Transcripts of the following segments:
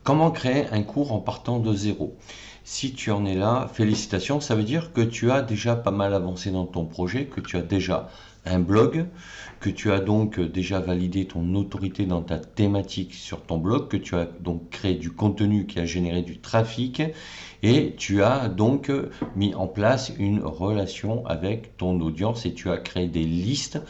Comment créer un cours en partant de zéro? Si tu en es là, félicitations, ça veut dire que tu as déjà pas mal avancé dans ton projet, que tu as déjà un blog, que tu as donc déjà validé ton autorité dans ta thématique sur ton blog, que tu as donc créé du contenu qui a généré du trafic et tu as donc mis en place une relation avec ton audience et tu as créé des listes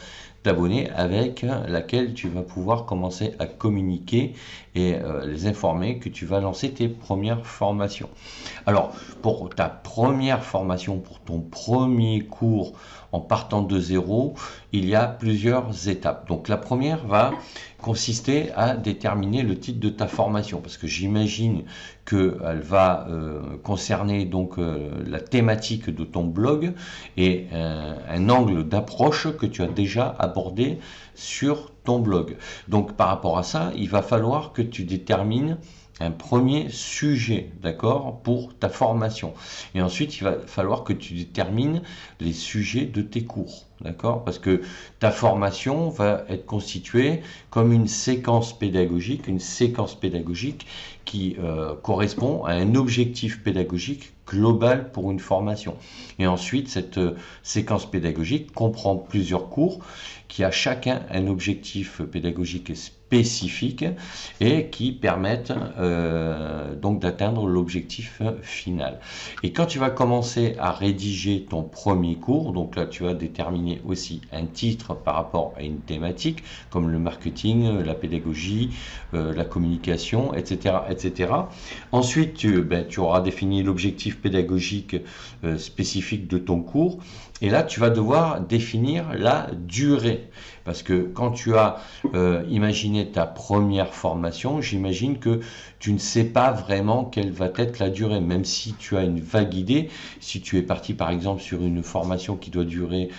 d'abonnés avec laquelle tu vas pouvoir commencer à communiquer et les informer que tu vas lancer tes premières formations. Alors, pour ta première formation, pour ton premier cours en partant de zéro, il y a plusieurs étapes. Donc, la première va consister à déterminer le titre de ta formation, parce que j'imagine qu'elle va concerner donc la thématique de ton blog et un angle d'approche que tu as déjà abordé sur ton blog. Donc, par rapport à ça, il va falloir que tu détermines un premier sujet, d'accord, pour ta formation. Et ensuite, il va falloir que tu détermines les sujets de tes cours, d'accord, parce que ta formation va être constituée comme une séquence pédagogique qui correspond à un objectif pédagogique global pour une formation. Et ensuite, cette séquence pédagogique comprend plusieurs cours qui a chacun un objectif pédagogique spécifique et qui permettent donc d'atteindre l'objectif final. Et quand tu vas commencer à rédiger ton premier cours, donc là tu vas déterminer aussi un titre par rapport à une thématique comme le marketing, la pédagogie, la communication, etc. etc. Ensuite, tu auras défini l'objectif pédagogique spécifique de ton cours et là tu vas devoir définir la durée. Parce que quand tu as imaginé ta première formation, j'imagine que tu ne sais pas vraiment quelle va être la durée, même si tu as une vague idée. Si tu es parti par exemple sur une formation qui doit durer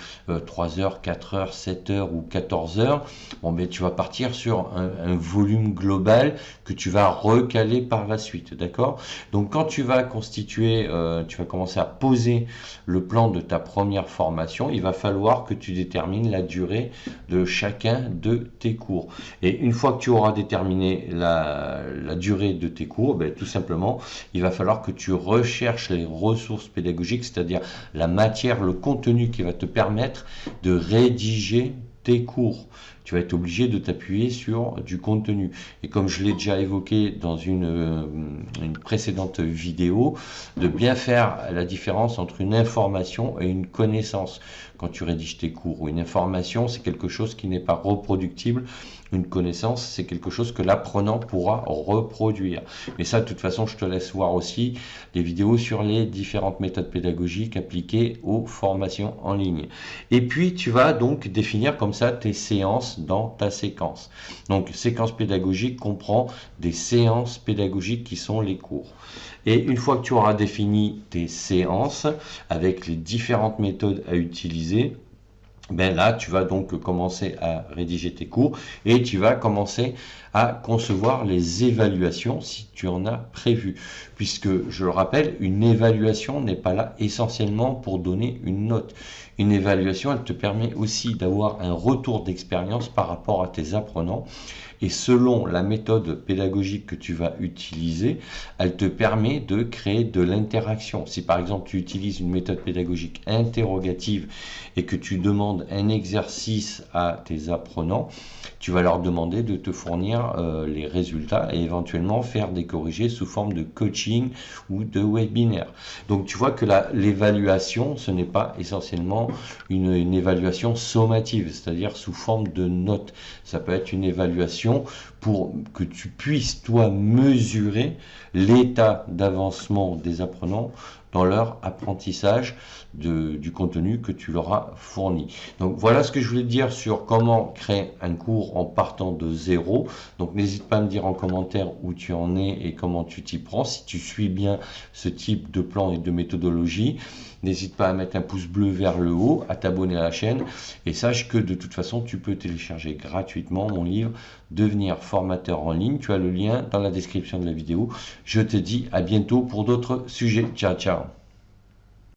3 heures, 4 heures, 7 heures ou 14 heures, bon, ben, tu vas partir sur un volume global que tu vas recaler par la suite, d'accord? Donc quand tu vas constituer, tu vas commencer à poser le plan de ta première formation, il va falloir que tu détermines la durée de chacun de tes cours. Et une fois que tu auras déterminé la durée de tes cours, ben, tout simplement, il va falloir que tu recherches les ressources pédagogiques, c'est-à-dire la matière, le contenu qui va te permettre de rédiger tes cours. Tu vas être obligé de t'appuyer sur du contenu. Et comme je l'ai déjà évoqué dans une précédente vidéo, de bien faire la différence entre une information et une connaissance quand tu rédiges tes cours. Une information, c'est quelque chose qui n'est pas reproductible. Une connaissance, c'est quelque chose que l'apprenant pourra reproduire. Mais ça, de toute façon, je te laisse voir aussi des vidéos sur les différentes méthodes pédagogiques appliquées aux formations en ligne. Et puis, tu vas donc définir comme ça tes séances dans ta séquence. Donc, séquence pédagogique comprend des séances pédagogiques qui sont les cours. Et une fois que tu auras défini tes séances avec les différentes méthodes à utiliser, ben là, tu vas donc commencer à rédiger tes cours et tu vas commencer à concevoir les évaluations si tu en as prévu. Puisque, je le rappelle, une évaluation n'est pas là essentiellement pour donner une note. Une évaluation, elle te permet aussi d'avoir un retour d'expérience par rapport à tes apprenants. Et selon la méthode pédagogique que tu vas utiliser, elle te permet de créer de l'interaction. Si par exemple tu utilises une méthode pédagogique interrogative et que tu demandes un exercice à tes apprenants, tu vas leur demander de te fournir les résultats et éventuellement faire des corrigés sous forme de coaching ou de webinaire. Donc tu vois que l'évaluation, ce n'est pas essentiellement une évaluation sommative, c'est-à-dire sous forme de notes. Ça peut être une évaluation pour que tu puisses, toi, mesurer l'état d'avancement des apprenants dans leur apprentissage du contenu que tu leur as fourni. Donc voilà ce que je voulais te dire sur comment créer un cours en partant de zéro. Donc n'hésite pas à me dire en commentaire où tu en es et comment tu t'y prends. Si tu suis bien ce type de plan et de méthodologie, n'hésite pas à mettre un pouce bleu vers le haut, à t'abonner à la chaîne et sache que de toute façon tu peux télécharger gratuitement mon livre Devenir formateur en ligne. Tu as le lien dans la description de la vidéo. Je te dis à bientôt pour d'autres sujets. Ciao, ciao.